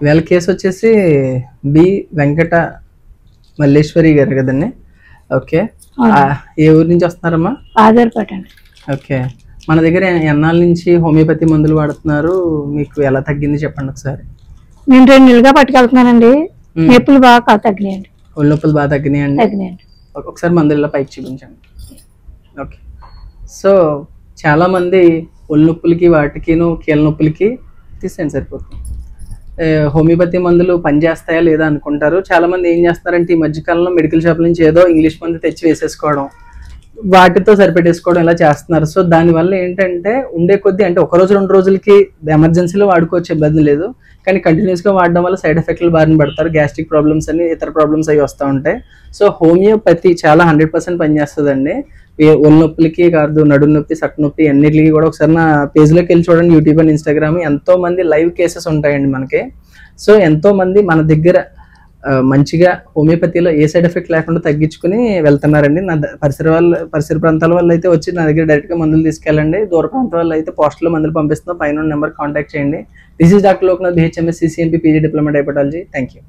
వీళ్ళ కేసు వచ్చేసి బి వెంకట మల్లేశ్వరి గారు కదండి. ఓకే, ఏ ఊరు నుంచి వస్తున్నారమ్మా? ఆధార్పేట అండి. ఓకే, మన దగ్గర ఎన్నాళ్ళ నుంచి హోమియోపతి మందులు వాడుతున్నారు? మీకు ఎలా తగ్గింది చెప్పండి ఒకసారి. నేను 2 నెలలుగా పట్టుకెళ్తున్నానండి. నొప్పులు బాగా తగ్గినాయండి. ఒళ్ళు నొప్పులు బాగా తగ్గినాయండి. తగ్గినాయండి. ఒకసారి మందుల పైకి చూపించండి. ఓకే, సో చాలా మంది ఒళ్ళు నొప్పులకి వాటికిను కీళ్ళ నొప్పులకి తీసేయండి సరిపోతుంది. హోమియోపతి మందులు పనిచేస్తాయా లేదా అనుకుంటారు. చాలా మంది ఏం చేస్తారంటే ఈ మధ్యకాలంలో మెడికల్ షాప్ నుంచి ఏదో ఇంగ్లీష్ మందు తెచ్చి వేసేసుకోవడం, వాటితో సరిపెట్టేసుకోవడం ఇలా చేస్తున్నారు. సో దానివల్ల ఏంటంటే ఉండే కొద్దీ అంటే 1 రోజు 2 రోజులకి ఎమర్జెన్సీలో వాడుకోవచ్చు, ఇబ్బంది లేదు. కానీ కంటిన్యూస్గా వాడడం వల్ల సైడ్ ఎఫెక్ట్లు బారిన పడతారు. గ్యాస్ట్రిక్ ప్రాబ్లమ్స్ అని ఇతర ప్రాబ్లమ్స్ అవి వస్తూ ఉంటాయి. సో హోమియోపతి చాలా 100% పనిచేస్తుందండి. ఒళ్ళు నొప్పులకి కాదు, నడుము నొప్పి, సట్టు నొప్పి అన్నిటికీ కూడా ఒకసారి నా పేజ్లోకి వెళ్ళి చూడండి. యూట్యూబ్ అండ్ ఇన్స్టాగ్రామ్ ఎంతో మంది లైవ్ కేసెస్ ఉంటాయండి మనకి. సో ఎంతో మంది మన దగ్గర మంచిగా హోమియోపతిలో ఏ సైడ్ ఎఫెక్ట్ లేకుండా తగ్గించుకుని వెళ్తున్నారండి. నా పరిసర ప్రాంతాల వాళ్ళు అయితే వచ్చి నా దగ్గర డైరెక్ట్గా మందులు తీసుకెళ్ళండి. దూర ప్రాంతాల వాళ్ళు అయితే పోస్టల్లో మందులు పంపిస్తున్నాం. పైన నెంబర్ కాంటాక్ట్ చేయండి. This is doctor Loknath, BHMS, CCNP, PG diploma డైపటాలజీ. Thank you.